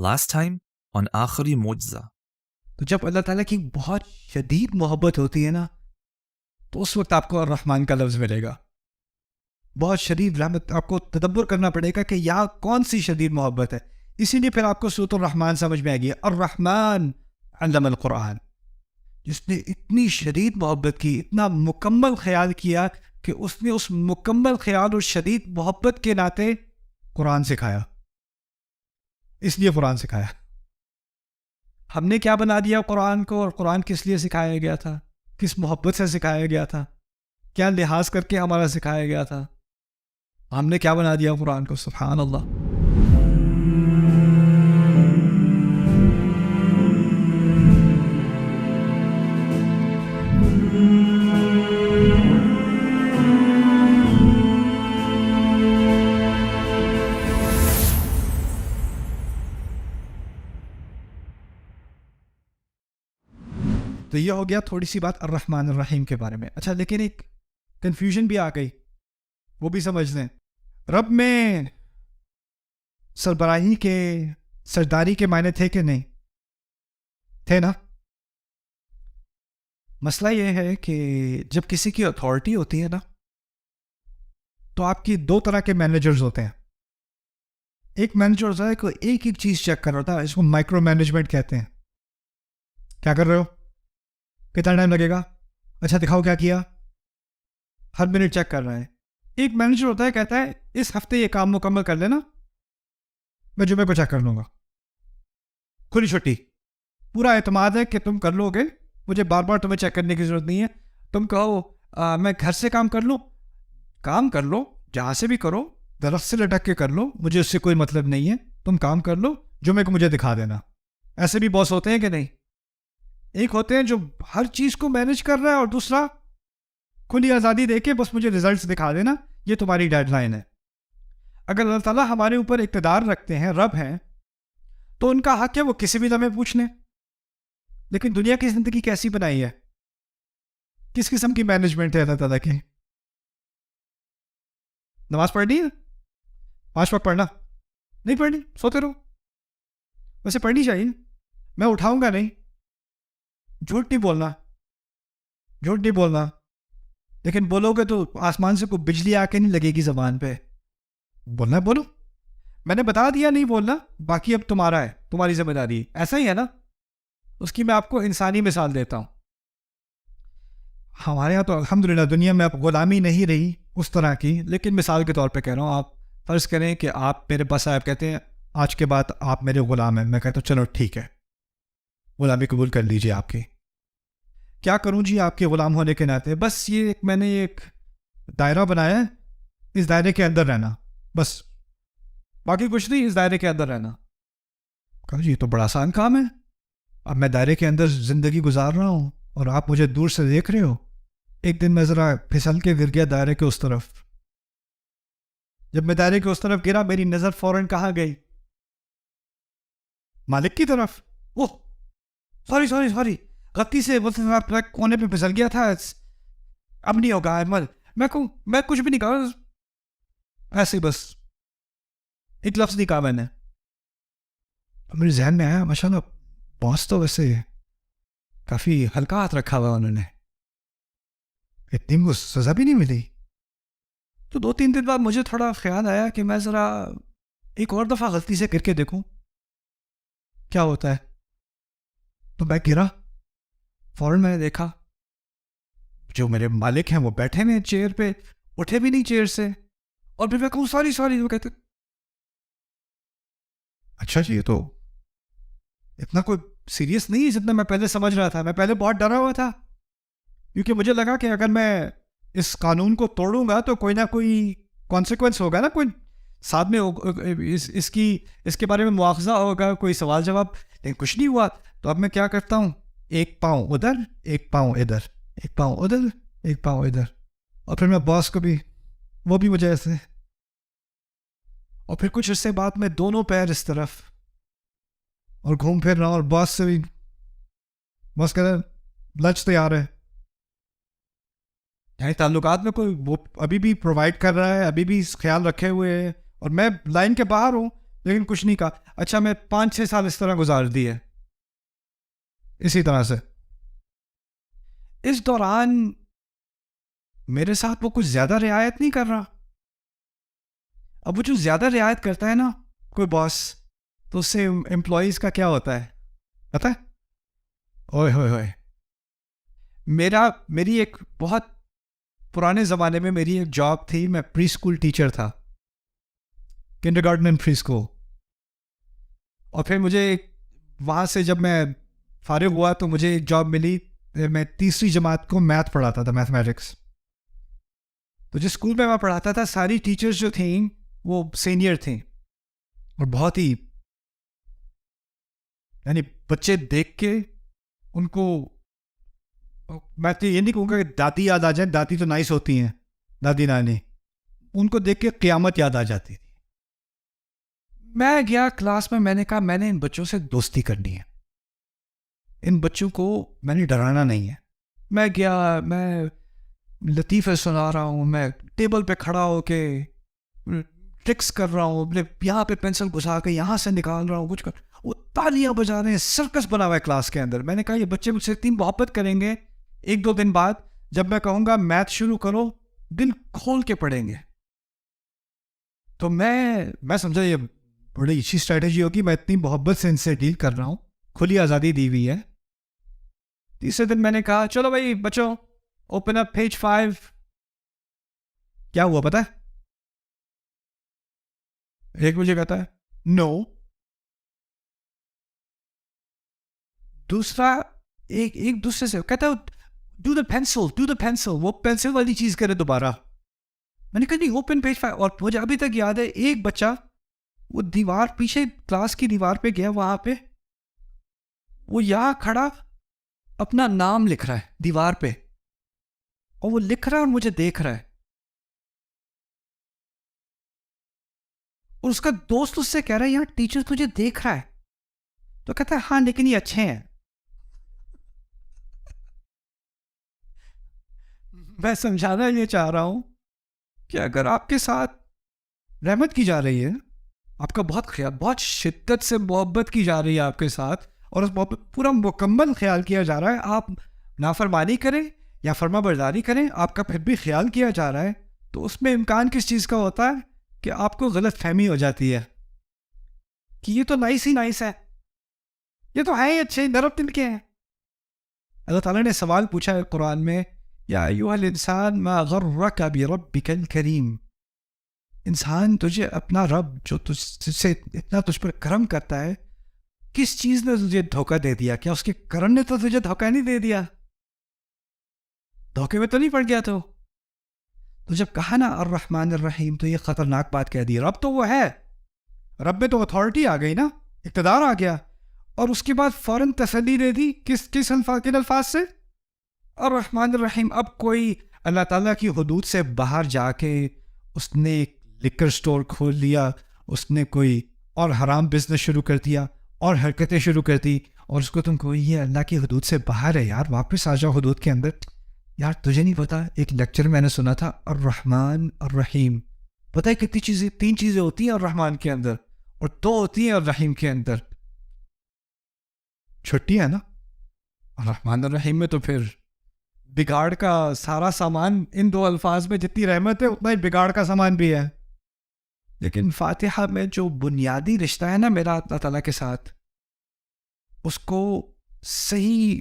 Last time on آخری معجزہ. تو جب اللہ تعالیٰ کی بہت شدید محبت ہوتی ہے نا تو اس وقت آپ کو الرحمن کا لفظ ملے گا. بہت شدید رحمت. آپ کو تدبر کرنا پڑے گا کہ یہاں کون سی شدید محبت ہے. اسی لیے پھر آپ کو سورۃ الرحمن سمجھ میں آئے گی. الرحمن علم القرآن, جس نے اتنی شدید محبت کی, اتنا مکمل خیال کیا کہ اس نے اس مکمل خیال اور شدید محبت کے ناطے قرآن سکھایا. اس لیے قرآن سکھایا. ہم نے کیا بنا دیا قرآن کو, اور قرآن کس لیے سکھایا گیا تھا, کس محبت سے سکھایا گیا تھا, کیا لحاظ کر کے ہمارا سکھایا گیا تھا. ہم نے کیا بنا دیا قرآن کو. سبحان اللہ. تو یہ ہو گیا تھوڑی سی بات الرحمن الرحیم کے بارے میں. اچھا, لیکن ایک کنفیوژن بھی آ گئی, وہ بھی سمجھ لیں. رب میں سربراہی کے, سرداری کے معنی تھے کہ نہیں تھے نا. مسئلہ یہ ہے کہ جب کسی کی اتھارٹی ہوتی ہے نا تو آپ کی دو طرح کے مینیجرز ہوتے ہیں. ایک مینیجر ہوتا ہے کہ ایک ایک چیز چیک کر رہا ہوتا ہے, اس کو مائکرو مینجمنٹ کہتے ہیں. کیا کر رہے ہو, کتنا ٹائم لگے گا, اچھا دکھاؤ کیا کیا, ہر منٹ چیک کر رہا ہے. ایک مینیجر ہوتا ہے, کہتا ہے اس ہفتے یہ کام مکمل کر لینا, میں جمعے کو چیک کر لوں گا, کھلی چھٹی. پورا اعتماد ہے کہ تم کر لو گے, مجھے بار بار تمہیں چیک کرنے کی ضرورت نہیں ہے. تم کہو میں گھر سے کام کر لوں, کام کر لو, جہاں سے بھی کرو, درخت سے لٹک کے کر لو, مجھے اس سے کوئی مطلب نہیں ہے. تم کام کر لو, جمعے کو مجھے دکھا دینا. ایسے بھی باس ہوتے ہیں کہ نہیں. ایک ہوتے ہیں جو ہر چیز کو مینج کر رہا ہے, اور دوسرا کھلی آزادی دے کے بس مجھے ریزلٹس دکھا دینا, یہ تمہاری ڈیڈ لائن ہے. اگر اللہ تعالیٰ ہمارے اوپر اقتدار رکھتے ہیں, رب ہیں, تو ان کا حق ہے وہ کسی بھی لمحے پوچھ لیں. لیکن دنیا کی زندگی کیسی بنائی ہے, کس قسم کی مینجمنٹ ہے اللہ تعالیٰ کی. نماز پڑھنی ہے, 5 وقت پڑھنا, نہیں پڑھنی سوتے رہو. ویسے پڑھنی چاہیے, میں اٹھاؤں گا نہیں. جھوٹ نہیں بولنا, جھوٹ نہیں بولنا. لیکن بولو گے تو آسمان سے کوئی بجلی آ کے نہیں لگے گی زبان پہ. بولنا ہے بولو, میں نے بتا دیا نہیں بولنا, باقی اب تمہارا ہے, تمہاری ذمہ داری. ایسا ہی ہے نا. اس کی میں آپ کو انسانی مثال دیتا ہوں. ہمارے یہاں تو الحمدللہ دنیا میں اب غلامی نہیں رہی اس طرح کی, لیکن مثال کے طور پہ کہہ رہا ہوں. آپ فرض کریں کہ آپ میرے پاس آئے, کہتے ہیں آج کے بعد آپ میرے غلام ہیں. میں کہتا ہوں چلو ٹھیک ہے, غلامی قبول کر لیجیے آپ کی. کیا کروں جی آپ کے غلام ہونے کے ناطے, بس یہ میں نے ایک دائرہ بنایا ہے, اس دائرے کے اندر رہنا بس, باقی کچھ نہیں, اس دائرے کے اندر رہنا. کہا جی یہ تو بڑا آسان کام ہے. اب میں دائرے کے اندر زندگی گزار رہا ہوں اور آپ مجھے دور سے دیکھ رہے ہو. ایک دن میں ذرا پھسل کے گر گیا دائرے کے اس طرف. جب میں دائرے کے اس طرف گرا, میری نظر فوراً کہاں گئی, مالک کی طرف. اوہ سوری سوری سوری, غلطی سے کونے پہ پھسل گیا تھا, اب نہیں ہوگا. میں کچھ بھی نہیں کہا, ایسے ہی بس ایک لفظ نہیں کہا میں نے. میرے ذہن میں آیا ماشاء اللہ باس تو ویسے کافی ہلکا ہاتھ رکھا ہوا انہوں نے, اتنی مجھے سزا بھی نہیں ملی. تو 2-3 دن بعد مجھے تھوڑا خیال آیا کہ میں ذرا ایک اور دفعہ غلطی سے گر کے دیکھوں کیا ہوتا ہے. تو میں گرا, فوراً میں نے دیکھا جو میرے مالک ہیں وہ بیٹھے ہوئے چیئر پہ, اٹھے بھی نہیں چیئر سے. اور پھر میں کہوں سوری سوری, وہ کہتے اچھا جی یہ تو اتنا کوئی سیریس نہیں ہے جتنا میں پہلے سمجھ رہا تھا. میں پہلے بہت ڈرا ہوا تھا, کیونکہ مجھے لگا کہ اگر میں اس قانون کو توڑوں گا تو کوئی نہ کوئی کانسیکوینس ہوگا نا, کوئی ساتھ میں اس کے بارے میں مواخذہ ہوگا, کوئی سوال جواب. لیکن کچھ نہیں ہوا. تو اب میں کیا کرتا ہوں, ایک پاؤں ادھر, ایک پاؤں ادھر, ایک پاؤں ادھر, ایک پاؤں ادھر. اور پھر میں باس کو بھی, وہ بھی مجھے ایسے. اور پھر کچھ عرصے بعد میں دونوں پیر اس طرف اور گھوم پھر رہا ہوں, اور باس سے بھی, باس کہہ رہا لنچ تیار ہے. یعنی تعلقات میں کوئی وہ ابھی بھی پرووائڈ کر رہا ہے, ابھی بھی خیال رکھے ہوئے ہے, اور میں لائن کے باہر ہوں لیکن کچھ نہیں کہا. اچھا میں 5-6 سال اس طرح گزار دیے اسی طرح سے. اس دوران میرے ساتھ وہ کچھ زیادہ رعایت نہیں کر رہا. اب وہ جو زیادہ رعایت کرتا ہے نا کوئی باس, تو اس سے امپلائیز کا کیا ہوتا ہے پتہ ہے؟ اوئے ہوئے ہوئے. میری ایک بہت پرانے زمانے میں میری ایک جاب تھی. میں پری اسکول ٹیچر تھا, kindergarten and pre school. اور پھر مجھے وہاں سے جب میں فارغ ہوا تو مجھے ایک جاب ملی. میں 3ری جماعت کو میتھ پڑھاتا تھا, میتھمیٹکس. تو جس اسکول میں پڑھاتا تھا ساری ٹیچرز جو تھیں وہ سینئر تھیں, اور بہت ہی یعنی بچے دیکھ کے ان کو, میں تو یہ نہیں کہوں گا کہ دادی یاد آ جائیں, دادی تو نائس ہوتی ہیں دادی نانی, ان کو دیکھ کے قیامت یاد آ جاتی تھی. میں گیا کلاس میں نے کہا میں نے ان بچوں سے دوستی کرنی ہے, ان بچوں کو میں نے ڈرانا نہیں ہے. میں گیا, میں لطیفے سنا رہا ہوں, میں ٹیبل پہ کھڑا ہو کے ٹرکس کر رہا ہوں, یہاں پہ پینسل گھسا کے یہاں سے نکال رہا ہوں, کچھ کر, وہ تالیاں بجا رہے ہیں, سرکس بنا ہوا ہے کلاس کے اندر. میں نے کہا یہ بچے مجھ سے اتنی محبت کریں گے, 1-2 دن بعد جب میں کہوں گا میتھ شروع کرو دل کھول کے پڑھیں گے. تو میں سمجھا یہ بڑی اچھی اسٹریٹجی ہوگی, میں اتنی محبت سے ان سے ڈیل کر رہا ہوں, کھلی آزادی دی ہوئی ہے. تیسرے دن میں نے کہا چلو بھائی بچوں اوپن اپ پیج 5. کیا ہوا پتہ ہے؟ ایک مجھے کہتا ہے نو, دوسرا ایک دوسرے سے کہتا ہے ڈو دا پینسل, وہ پینسل والی چیز کرے دوبارہ. میں نے کہا نہیں اوپن پیج 5. اور مجھے ابھی تک یاد ہے ایک بچہ وہ دیوار پیچھے کلاس کی دیوار پہ گیا, وہاں پہ وہ یہاں کھڑا اپنا نام لکھ رہا ہے دیوار پہ, اور وہ لکھ رہا ہے اور مجھے دیکھ رہا ہے. اور اس کا دوست اس سے کہہ رہا ہے یار ٹیچر تجھے دیکھ رہا ہے, تو کہتا ہے ہاں لیکن یہ اچھے ہیں. میں سمجھانا یہ چاہ رہا ہوں کہ اگر آپ کے ساتھ رحمت کی جا رہی ہے, آپ کا بہت خیال, بہت شدت سے محبت کی جا رہی ہے آپ کے ساتھ, اور اس محبت پورا مکمل خیال کیا جا رہا ہے, آپ نافرمانی کریں یا فرما برداری کریں آپ کا پھر بھی خیال کیا جا رہا ہے, تو اس میں امکان کس چیز کا ہوتا ہے کہ آپ کو غلط فہمی ہو جاتی ہے کہ یہ تو نائس ہی نائس ہے, یہ تو ہے ہی اچھے نرم دل کے ہیں. اللہ تعالیٰ نے سوال پوچھا ہے قرآن میں, یا ایھا الانسان ما غرک بربک الکریم, انسان تجھے اپنا رب جو تجھ سے اتنا تجھ پر کرم کرتا ہے, کس چیز نے تجھے دھوکہ دے دیا؟ کیا اس کے کرم نے تو تجھے دھوکہ نہیں دے دیا؟ دھوکے میں تو نہیں پڑ گیا تو جب کہا نا الرحمن الرحیم تو یہ خطرناک بات کہہ دی. رب تو وہ ہے, رب میں تو اتھارٹی آ گئی نا, اقتدار آ گیا, اور اس کے بعد فوراً تسلی دے دی کن الفاظ سے؟ الرحمن الرحیم. اب کوئی اللہ تعالیٰ کی حدود سے باہر جا کے اس نے ایک لکر سٹور کھول لیا, اس نے کوئی اور حرام بزنس شروع کر دیا اور حرکتیں شروع کر دی, اور اس کو تم کو یہ اللہ کی حدود سے باہر ہے یار, واپس آ جاؤ حدود کے اندر. یار تجھے نہیں پتا, ایک لیکچر میں نے سنا تھا الرحمن الرحیم, پتہ ہے کتنی چیزیں, 3 چیزیں ہوتی ہیں الرحمن کے اندر اور 2 ہوتی ہیں الرحیم کے اندر. چھٹی ہے نا الرحمن الرحیم میں, تو پھر بگاڑ کا سارا سامان ان 2 الفاظ میں, جتنی رحمت ہے اتنا ہی بگاڑ کا سامان بھی ہے. لیکن فاتحہ میں جو بنیادی رشتہ ہے نا میرا اللہ تعالیٰ کے ساتھ, اس کو صحیح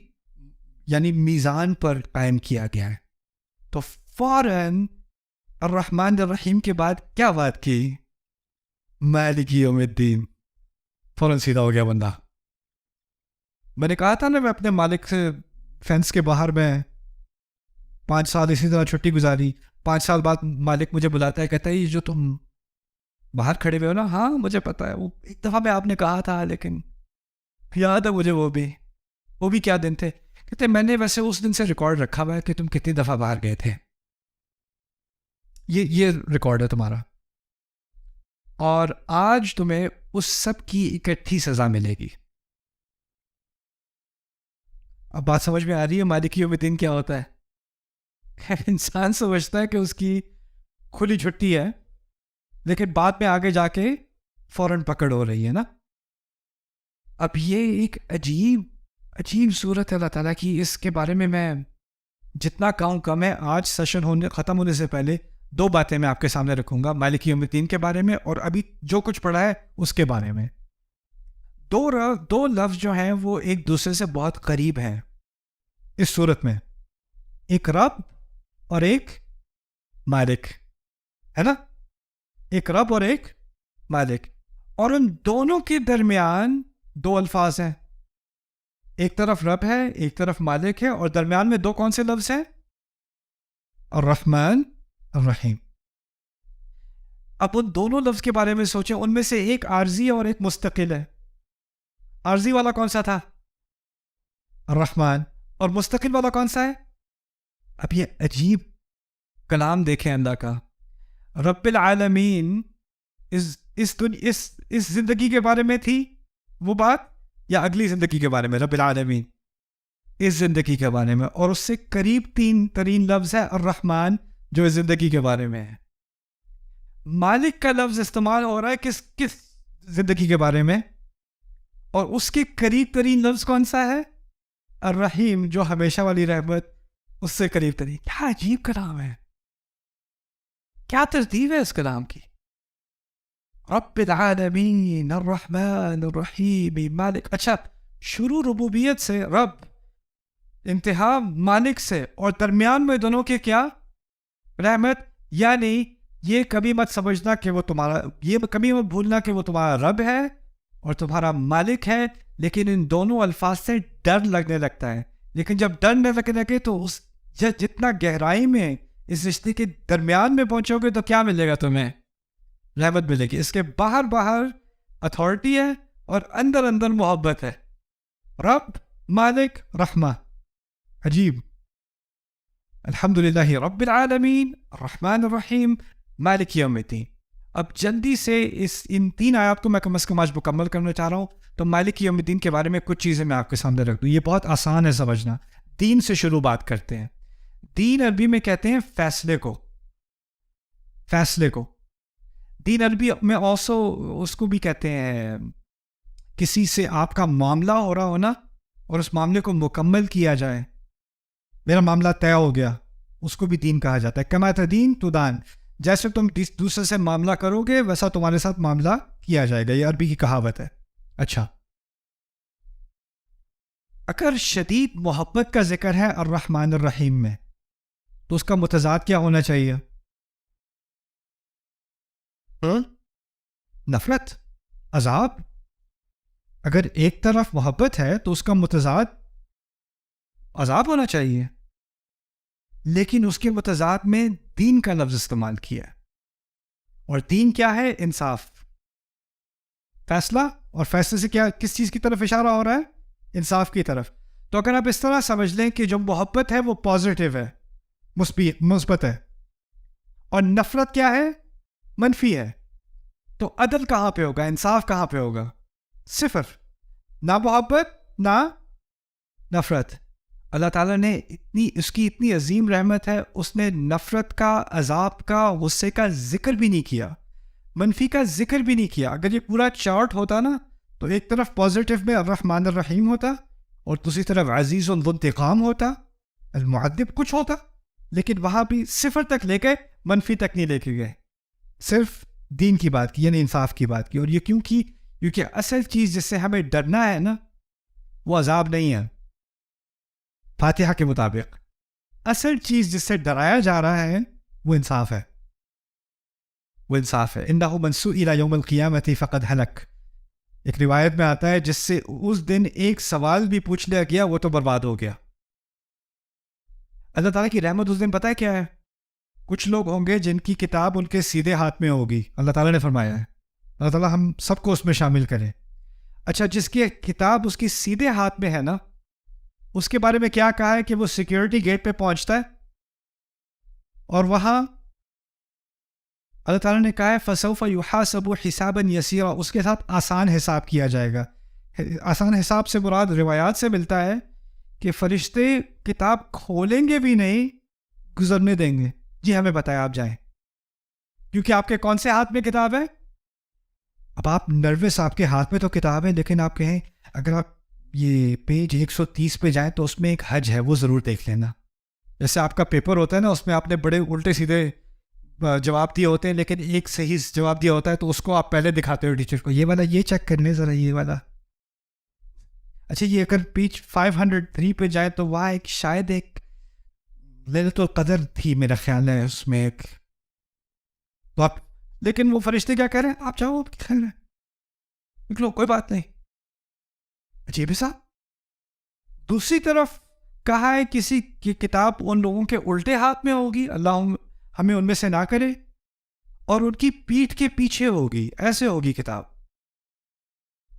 یعنی میزان پر قائم کیا گیا ہے. تو فوراً الرحمن الرحیم کے بعد کیا بات کی؟ مالک یوم الدین. فوراً سیدھا ہو گیا بندہ. میں نے کہا تھا نا میں اپنے مالک سے فینس کے باہر میں 5 سال اسی طرح چھٹی گزاری. 5 سال بعد مالک مجھے بلاتا ہے, کہتا ہے یہ جو تم باہر کھڑے ہوئے ہو نا, ہاں مجھے پتا ہے, وہ ایک دفعہ میں آپ نے کہا تھا, لیکن یاد ہے مجھے وہ بھی کیا دن تھے. کہتے میں نے ویسے اس دن سے ریکارڈ رکھا ہوا ہے کہ تم کتنی دفعہ باہر گئے تھے, یہ ریکارڈ ہے تمہارا, اور آج تمہیں اس سب کی اکٹھی سزا ملے گی. اب بات سمجھ میں آ رہی ہے مالک یوم الدین کیا ہوتا ہے؟ انسان سمجھتا ہے کہ اس کی کھلی چھٹی ہے, لیکن بعد میں آگے جا کے فوراً پکڑ ہو رہی ہے نا. اب یہ ایک عجیب صورت ہے اللہ تعالیٰ کی. اس کے بارے میں جتنا کہوں کم ہے. آج سیشن ختم ہونے سے پہلے 2 باتیں میں آپ کے سامنے رکھوں گا, مالک یوم الدین کے بارے میں اور ابھی جو کچھ پڑھا ہے اس کے بارے میں. 2 لفظ جو ہیں وہ ایک دوسرے سے بہت قریب ہیں اس صورت میں. ایک رب اور ایک مالک ہے نا, ایک رب اور ایک مالک. اور ان دونوں کے درمیان 2 الفاظ ہیں. ایک طرف رب ہے, ایک طرف مالک ہے, اور درمیان میں 2 کون سے لفظ ہیں؟ الرحمن الرحیم. اب ان دونوں لفظ کے بارے میں سوچیں. ان میں سے ایک عارضی ہے اور ایک مستقل ہے. عارضی والا کون سا تھا؟ الرحمن. اور مستقل والا کون سا ہے؟ اب یہ عجیب کلام دیکھیں اللہ کا. رب العالمین اس زندگی کے بارے میں تھی وہ بات, یا اگلی زندگی کے بارے میں؟ رب العالمین اس زندگی کے بارے میں. اور اس سے قریب 3 ترین لفظ ہے الرحمن, جو اس زندگی کے بارے میں ہے. مالک کا لفظ استعمال ہو رہا ہے کس زندگی کے بارے میں, اور اس کے قریب ترین لفظ کون سا ہے؟ الرحیم, جو ہمیشہ والی رحمت, اس سے قریب ترین. کیا عجیب کلام ہے, کیا ترتیب ہے اس کلام کی. رب العالمین الرحمن الرحیم مالک. اچھا, شروع ربوبیت سے رب, انتہا مالک سے, اور درمیان میں دونوں کے کیا؟ رحمت. یعنی یہ کبھی مت سمجھنا کہ وہ تمہارا, یہ کبھی مت بھولنا کہ وہ تمہارا رب ہے اور تمہارا مالک ہے. لیکن ان دونوں الفاظ سے ڈر لگنے لگتا ہے. لیکن جب ڈر نہ لگنے لگے تو اس جتنا گہرائی میں اس رشتے کے درمیان میں پہنچو گے تو کیا ملے گا تمہیں؟ رحمت ملے گی. اس کے باہر اتھارٹی ہے اور اندر محبت ہے. رب, مالک, رحمہ. عجیب. الحمدللہ رب العالمین الرحمن الرحیم مالک یوم الدین. اب جلدی سے ان 3 آیات کو میں کم از کم آج مکمل کرنا چاہ رہا ہوں. تو مالک یوم الدین کے بارے میں کچھ چیزیں میں آپ کے سامنے رکھ دوں. یہ بہت آسان ہے سمجھنا. دین سے شروع بات کرتے ہیں. دین عربی میں کہتے ہیں فیصلے کو. دین عربی میں اس کو بھی کہتے ہیں کسی سے آپ کا معاملہ ہو رہا ہونا اور اس معاملے کو مکمل کیا جائے. میرا معاملہ طے ہو گیا, اس کو بھی دین کہا جاتا ہے. کما تدین تدان, جیسے تم دوسرے سے معاملہ کرو گے ویسا تمہارے ساتھ معاملہ کیا جائے گا. یہ عربی کی کہاوت ہے. اچھا, اگر شدید محبت کا ذکر ہے الرحمن الرحیم میں تو اس کا متضاد کیا ہونا چاہیے؟ نفرت, عذاب. اگر ایک طرف محبت ہے تو اس کا متضاد عذاب ہونا چاہیے. لیکن اس کے متضاد میں دین کا لفظ استعمال کیا ہے. اور دین کیا ہے؟ انصاف, فیصلہ. اور فیصلے سے کیا, کس چیز کی طرف اشارہ ہو رہا ہے؟ انصاف کی طرف. تو اگر آپ اس طرح سمجھ لیں کہ جو محبت ہے وہ پازیٹیو ہے, مثبت ہے, اور نفرت کیا ہے؟ منفی ہے, تو عدل کہاں پہ ہوگا؟ انصاف کہاں پہ ہوگا؟ صفر. نہ محبت نہ نفرت. اللہ تعالیٰ نے اس کی اتنی عظیم رحمت ہے, اس نے نفرت کا, عذاب کا, غصے کا ذکر بھی نہیں کیا, منفی کا ذکر بھی نہیں کیا. اگر یہ پورا چارٹ ہوتا نا تو ایک طرف پازیٹیو میں الرحمن الرحیم ہوتا اور دوسری طرف عزیز ذو انتقام ہوتا, المعذب کچھ ہوتا. لیکن وہاں بھی صفر تک لے کے منفی تک نہیں لے کے گئے, صرف دین کی بات کی, یعنی انصاف کی بات کی. اور یہ کیونکہ اصل چیز جس سے ہمیں ڈرنا ہے نا وہ عذاب نہیں ہے. فاتحہ کے مطابق اصل چیز جس سے ڈرایا جا رہا ہے وہ انصاف ہے. انہ من سئل یوم القیامۃ فقد ہلک. ایک روایت میں آتا ہے جس سے اس دن ایک سوال بھی پوچھ لیا گیا وہ تو برباد ہو گیا. اللہ تعالیٰ کی رحمت اس دن پتہ ہے کیا ہے؟ کچھ لوگ ہوں گے جن کی کتاب ان کے سیدھے ہاتھ میں ہوگی. اللہ تعالیٰ نے فرمایا ہے, اللہ تعالیٰ ہم سب کو اس میں شامل کرے. اچھا, جس کی کتاب اس کی سیدھے ہاتھ میں ہے نا, اس کے بارے میں کیا کہا ہے کہ وہ سیکیورٹی گیٹ پہ پہنچتا ہے اور وہاں اللہ تعالیٰ نے کہا ہے فَسَوْفَ يُحَاسَبُ حِسَابًا يَسِيرًا, اس کے ساتھ آسان حساب کیا جائے گا. آسان حساب سے مراد روایات سے ملتا ہے کہ فرشتے کتاب کھولیں گے بھی نہیں, گزرنے دیں گے. جی ہمیں بتایا, آپ جائیں, کیونکہ آپ کے کون سے ہاتھ میں کتاب ہے؟ اب آپ نروس، آپ کے ہاتھ میں تو کتاب ہے، لیکن آپ کہیں اگر آپ یہ پیج 130 پہ جائیں تو اس میں ایک حج ہے، وہ ضرور دیکھ لینا. جیسے آپ کا پیپر ہوتا ہے نا، اس میں آپ نے بڑے الٹے سیدھے جواب دیے ہوتے ہیں، لیکن ایک صحیح جواب دیا ہوتا ہے تو اس کو آپ پہلے دکھاتے ہو ٹیچر کو، یہ والا یہ چیک کر لیں ذرا، یہ والا. اچھا یہ اگر پیج 503 پہ جائے تو وہاں ایک شاید ایک لیلۃ القدر تھی میرا خیال ہے اس میں ایک، تو آپ، لیکن وہ فرشتے کیا کہہ رہے ہیں، آپ چاہو آپ خیر ہے نکلو، کوئی بات نہیں. عجیب ہے صاحب. دوسری طرف کہا ہے کسی کی کتاب ان لوگوں کے الٹے ہاتھ میں ہوگی، اللہ ہمیں ان میں سے نہ کرے، اور ان کی پیٹھ کے پیچھے ہوگی، ایسے ہوگی کتاب.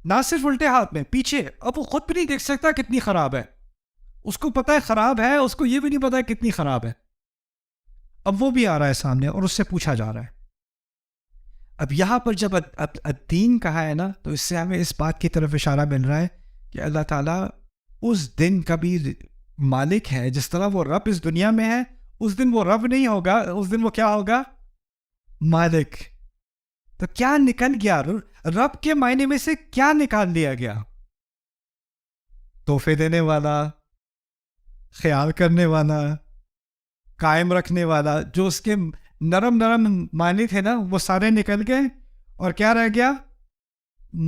نہ صرف الٹے ہاتھ میں، پیچھے. اب وہ خود بھی نہیں دیکھ سکتا کتنی خراب ہے، اس کو پتا ہے خراب ہے، اس کو یہ بھی نہیں پتا کتنی خراب ہے. اب وہ بھی آ رہا ہے سامنے اور اس سے پوچھا جا رہا ہے. اب یہاں پر جب الدین کہا ہے نا، تو اس سے ہمیں اس بات کی طرف اشارہ مل رہا ہے کہ اللہ تعالیٰ اس دن کا بھی مالک ہے. جس طرح وہ رب اس دنیا میں ہے، اس دن وہ رب نہیں ہوگا، اس دن وہ کیا ہوگا، مالک. تو کیا نکل گیا، رب کے معنی میں سے کیا نکال لیا گیا، تحفے دینے والا، خیال کرنے والا، قائم رکھنے والا. جو اس کے نرم نرم معنی تھے نا، وہ سارے نکل گئے، اور کیا رہ گیا،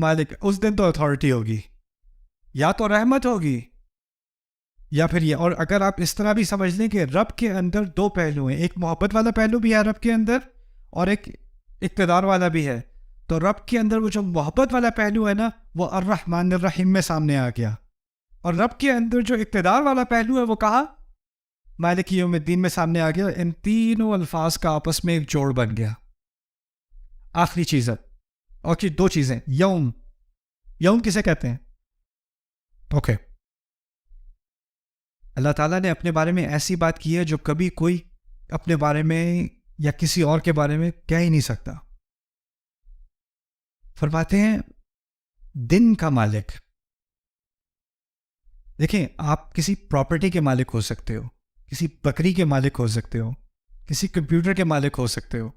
مالک. اس دن تو اتھارٹی ہوگی، یا تو رحمت ہوگی یا پھر یہ. اور اگر آپ اس طرح بھی سمجھ لیں کہ رب کے اندر دو پہلو ہیں، ایک محبت والا پہلو بھی ہے رب کے اندر، اور ایک اقتدار والا بھی ہے، تو رب کے اندر وہ جو محبت والا پہلو ہے نا، وہ الرحمن الرحیم میں سامنے آ گیا. اور رب کے اندر جو اقتدار والا پہلو ہے وہ کہا، مالک یوم الدین میں سامنے آ گیا. ان تینوں الفاظ کا آپس میں ایک جوڑ بن گیا. آخری چیز ہے، اور دو چیزیں. یوم، یوم کسے کہتے ہیں؟ اوکے. اللہ تعالیٰ نے اپنے بارے میں ایسی بات کی ہے جو کبھی کوئی اپنے بارے میں یا کسی اور کے بارے میں کہہ ہی نہیں سکتا. فرماتے ہیں دن کا مالک. دیکھیں، آپ کسی پراپرٹی کے مالک ہو سکتے ہو، کسی بکری کے مالک ہو سکتے ہو، کسی کمپیوٹر کے مالک ہو سکتے ہو،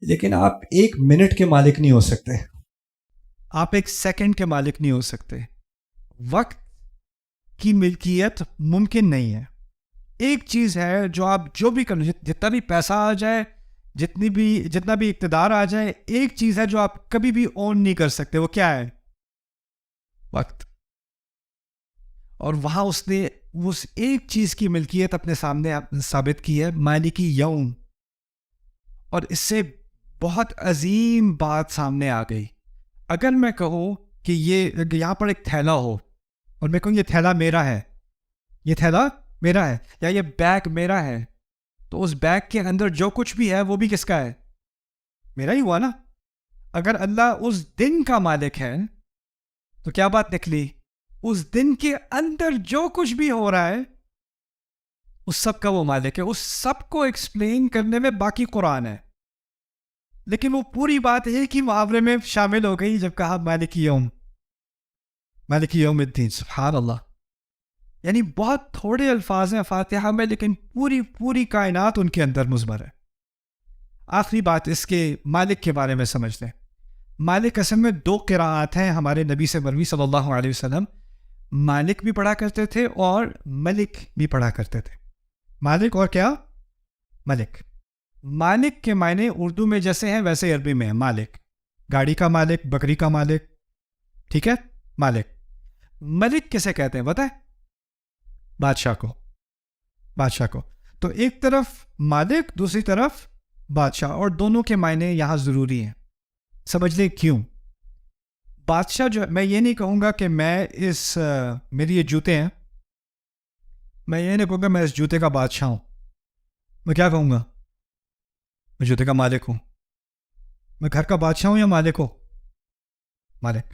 لیکن آپ ایک منٹ کے مالک نہیں ہو سکتے، آپ ایک سیکنڈ کے مالک نہیں ہو سکتے. وقت کی ملکیت ممکن نہیں ہے. ایک چیز ہے جو آپ جو بھی کرو، جتنا بھی پیسہ آ جائے، جتنا بھی اقتدار آ جائے، ایک چیز ہے جو آپ کبھی بھی اون نہیں کر سکتے. وہ کیا ہے؟ وقت. اور وہاں اس نے اس ایک چیز کی ملکیت اپنے سامنے ثابت کی ہے، مالکی یوم. اور اس سے بہت عظیم بات سامنے آ گئی. اگر میں کہوں کہ یہاں پر ایک تھیلا ہو، اور میں کہوں یہ تھیلا میرا ہے، یہ تھیلا میرا ہے، یا یہ بیگ میرا ہے، تو اس بیگ کے اندر جو کچھ بھی ہے وہ بھی کس کا ہے؟ میرا ہی ہوا نا. اگر اللہ اس دن کا مالک ہے تو کیا بات نکلی؟ اس دن کے اندر جو کچھ بھی ہو رہا ہے اس سب کا وہ مالک ہے. اس سب کو ایکسپلین کرنے میں باقی قرآن ہے، لیکن وہ پوری بات ایک ہی محاورے میں شامل ہو گئی جب کہا مالک یوم، مالک یوم الدین. سبحان اللہ. یعنی بہت تھوڑے الفاظ ہیں فاتحہ میں، لیکن پوری کائنات ان کے اندر مضمر ہے. آخری بات اس کے مالک کے بارے میں سمجھ لیں. مالک اصل میں دو قراءات ہیں ہمارے نبی سے مروی صلی اللہ علیہ وسلم. مالک بھی پڑھا کرتے تھے اور ملک بھی پڑھا کرتے تھے. مالک اور کیا؟ ملک. مالک کے معنی اردو میں جیسے ہیں ویسے عربی میں ہے. مالک، گاڑی کا مالک، بکری کا مالک، ٹھیک ہے، مالک. ملک کسے کہتے ہیں بتائیں؟ بادشاہ کو. بادشاہ کو. تو ایک طرف مالک، دوسری طرف بادشاہ، اور دونوں کے معنی یہاں ضروری ہیں. سمجھ لیں کیوں. بادشاہ جو، میں یہ نہیں کہوں گا کہ میری یہ جوتے ہیں، میں یہ نہیں کہوں گا میں اس جوتے کا بادشاہ ہوں. میں کیا کہوں گا؟ میں جوتے کا مالک ہوں. میں گھر کا بادشاہ ہوں یا مالک ہوں؟ مالک.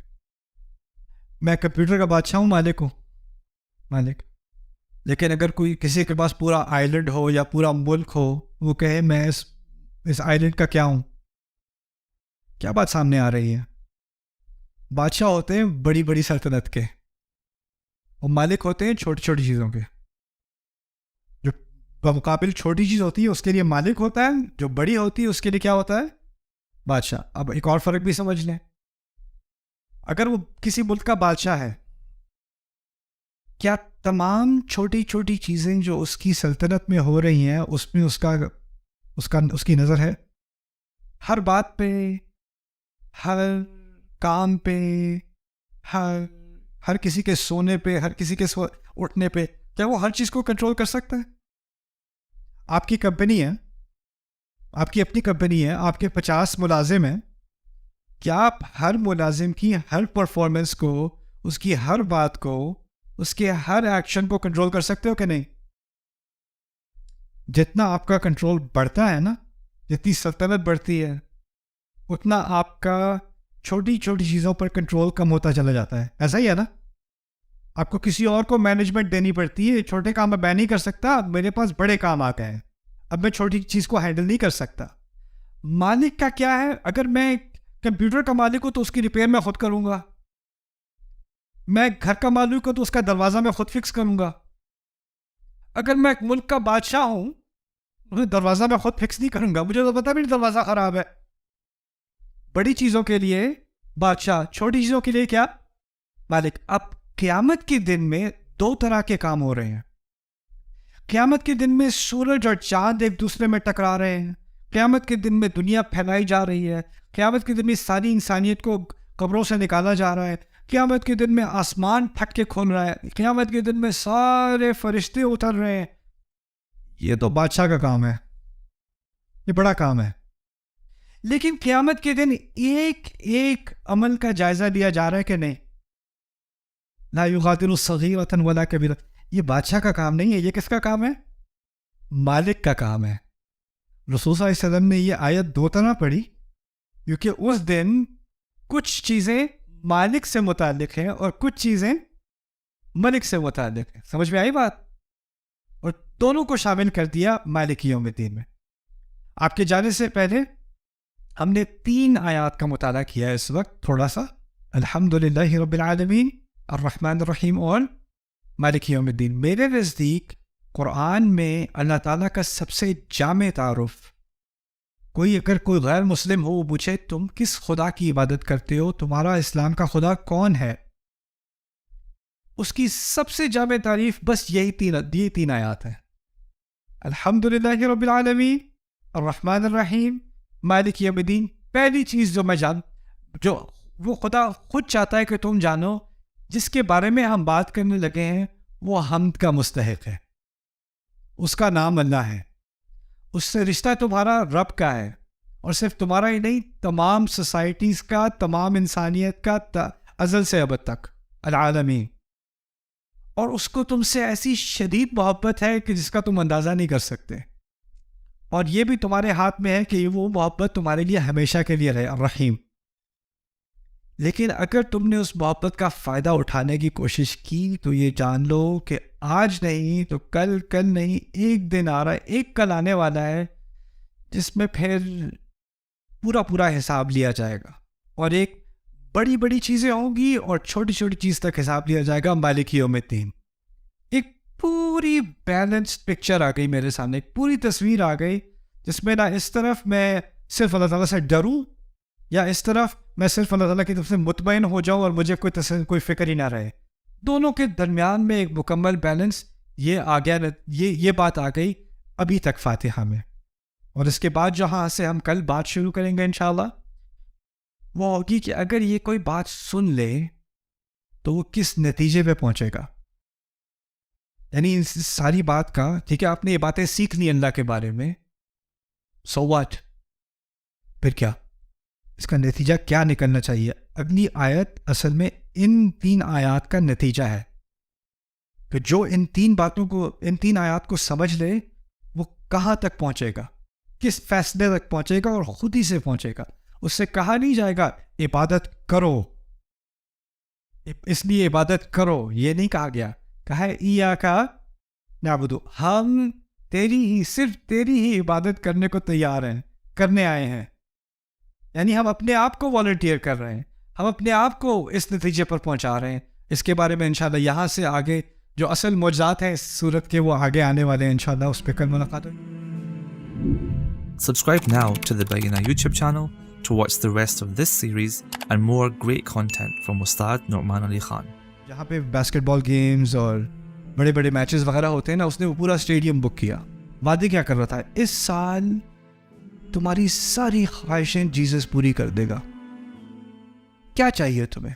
میں کمپیوٹر کا بادشاہ ہوں، مالک ہوں، مالک. لیکن اگر کوئی کسی کے پاس پورا آئیلینڈ ہو یا پورا ملک ہو، وہ کہے میں اس آئیلینڈ کا کیا ہوں؟ کیا بات سامنے آ رہی ہے؟ بادشاہ ہوتے ہیں بڑی بڑی سلطنت کے، اور مالک ہوتے ہیں چھوٹی چھوٹی چیزوں کے. جو بمقابل چھوٹی چیز ہوتی ہے اس کے لیے مالک ہوتا ہے، جو بڑی ہوتی ہے اس کے لیے کیا ہوتا ہے؟ بادشاہ. اب ایک اور فرق بھی سمجھ لیں. اگر وہ کسی ملک کا بادشاہ ہے، کیا تمام چھوٹی چھوٹی چیزیں جو اس کی سلطنت میں ہو رہی ہیں اس میں اس کی نظر ہے؟ ہر بات پہ، ہر کام پہ، ہر کسی کے سونے پہ، ہر کسی کے اٹھنے پہ، کیا وہ ہر چیز کو کنٹرول کر سکتا ہے؟ آپ کی کمپنی ہے، آپ کی اپنی کمپنی ہے، آپ کے 50 ملازم ہیں، کیا آپ ہر ملازم کی ہر پرفارمنس کو، اس کی ہر بات کو، اس کے ہر ایکشن کو کنٹرول کر سکتے ہو کہ نہیں؟ جتنا آپ کا کنٹرول بڑھتا ہے نا، جتنی سلطنت بڑھتی ہے، اتنا آپ کا چھوٹی چھوٹی چیزوں پر کنٹرول کم ہوتا چلا جاتا ہے. ایسا ہی ہے نا؟ آپ کو کسی اور کو مینجمنٹ دینی پڑتی ہے. چھوٹے کام میں نہیں کر سکتا، میرے پاس بڑے کام آ گئے ہیں، اب میں چھوٹی چیز کو ہینڈل نہیں کر سکتا. مالک کا کیا ہے؟ اگر میں کمپیوٹر کا مالک ہوں تو اس کی ریپیئر میں خود کروں گا. میں گھر کا مالک ہوں تو اس کا دروازہ میں خود فکس کروں گا. اگر میں ایک ملک کا بادشاہ ہوں، دروازہ میں خود فکس نہیں کروں گا، مجھے تو پتا بھی دروازہ خراب ہے. بڑی چیزوں کے لیے بادشاہ، چھوٹی چیزوں کے لیے کیا؟ مالک. اب قیامت کے دن میں 2 طرح کے کام ہو رہے ہیں. قیامت کے دن میں سورج اور چاند ایک دوسرے میں ٹکرا رہے ہیں. قیامت کے دن میں دنیا پھیلائی جا رہی ہے. قیامت کے دن میں ساری انسانیت کو قبروں سے نکالا جا رہا ہے. قیامت کے دن میں آسمان پھٹ کے کھل رہا ہے. قیامت کے دن میں سارے فرشتے اتر رہے ہیں. یہ تو بادشاہ کا کام ہے، یہ بڑا کام ہے. لیکن قیامت کے دن ایک ایک عمل کا جائزہ لیا جا رہا ہے کہ نہیں؟ لا یغادر صغیرۃ ولا کبیرۃ. یہ بادشاہ کا کام نہیں ہے. یہ کس کا کام ہے؟ مالک کا کام ہے. رسول صلی اللہ علیہ وسلم نے یہ آیت 2 طرح پڑھی، کیونکہ اس دن کچھ چیزیں مالک سے متعلق ہیں اور کچھ چیزیں ملک سے متعلق ہیں. سمجھ میں آئی بات؟ اور دونوں کو شامل کر دیا مالک یوم الدین میں. آپ کے جانے سے پہلے ہم نے 3 آیات کا مطالعہ کیا ہے اس وقت تھوڑا سا. الحمدللہ رب العالمین، الرحمن الرحیم اور مالک یوم الدین. میرے نزدیک قرآن میں اللہ تعالیٰ کا سب سے جامع تعارف، اگر کوئی غیر مسلم ہو وہ پوچھے تم کس خدا کی عبادت کرتے ہو، تمہارا اسلام کا خدا کون ہے، اس کی سب سے جامع تعریف بس یہی 3 آیات ہیں. الحمدللہ رب العالمین، الرحمن الرحیم، مالک یوم الدین. پہلی چیز جو وہ خدا خود چاہتا ہے کہ تم جانو، جس کے بارے میں ہم بات کرنے لگے ہیں، وہ حمد کا مستحق ہے. اس کا نام اللہ ہے. اس سے رشتہ تمہارا رب کا ہے، اور صرف تمہارا ہی نہیں، تمام سوسائٹیز کا، تمام انسانیت کا، ازل سے ابد تک، العالمین. اور اس کو تم سے ایسی شدید محبت ہے کہ جس کا تم اندازہ نہیں کر سکتے. اور یہ بھی تمہارے ہاتھ میں ہے کہ وہ محبت تمہارے لیے ہمیشہ کے لیے رہے، الرحیم. لیکن اگر تم نے اس محبت کا فائدہ اٹھانے کی کوشش کی تو یہ جان لو کہ آج نہیں تو کل نہیں، ایک دن آ رہا ہے، ایک کل آنے والا ہے جس میں پھر پورا حساب لیا جائے گا. اور ایک بڑی چیزیں ہوں گی اور چھوٹی چیز تک حساب لیا جائے گا. مالک یوم الدین. ایک پوری بیلنسڈ پکچر آ گئی میرے سامنے، ایک پوری تصویر آ گئی جس میں نہ اس طرف میں صرف اللہ تعالیٰ سے ڈروں، یا اس طرف میں صرف اللہ تعالیٰ کی طرف سے مطمئن ہو جاؤں اور مجھے کوئی فکر ہی نہ رہے. دونوں کے درمیان میں ایک مکمل بیلنس یہ آ گیا. یہ بات آ گئی ابھی تک فاتحہ میں. اور اس کے بعد جہاں سے ہم کل بات شروع کریں گے انشاءاللہ، وہ ہوگی کہ اگر یہ کوئی بات سن لے تو وہ کس نتیجے پہ پہنچے گا. یعنی اس ساری بات کا، ٹھیک ہے آپ نے یہ باتیں سیکھ لی اللہ کے بارے میں، سو واٹ، پھر کیا اس کا نتیجہ کیا نکلنا چاہیے؟ اگلی آیت اصل میں ان 3 آیات کا نتیجہ ہے کہ جو ان 3 آیات کو سمجھ لے وہ کہاں تک پہنچے گا، کس فیصلے تک پہنچے گا، اور خود ہی سے پہنچے گا. اس سے کہا نہیں جائے گا عبادت کرو، اس لیے عبادت کرو، یہ نہیں کہا گیا. کہا ہے ایاک نعبد، ہم صرف تیری ہی عبادت کرنے کو تیار ہیں، کرنے آئے ہیں. یعنی ہم اپنے آپ کو والنٹیئر کر رہے ہیں، ہم اپنے آپ کو اس نتیجے پر پہنچا رہے ہیں. اس کے بارے میں انشاءاللہ یہاں سے آگے جو اصل معجزات ہیں اس صورت کے وہ آگے آنے والے ہیں انشاءاللہ. اس پہ کل ملاقات ہوگی. Subscribe now to the Bayyinah YouTube channel to watch the rest of this series and more great content from Ustad Nu'man Ali Khan. جہاں پہ باسکٹ بال گیمز اور بڑے بڑے میچز وغیرہ ہوتے ہیں نا, اس نے وہ پورا اسٹیڈیم بک کیا. وعدے کیا کر رہا تھا, اس سال تمہاری ساری خواہشیں جیزس پوری کر دے گا. کیا چاہیے تمہیں؟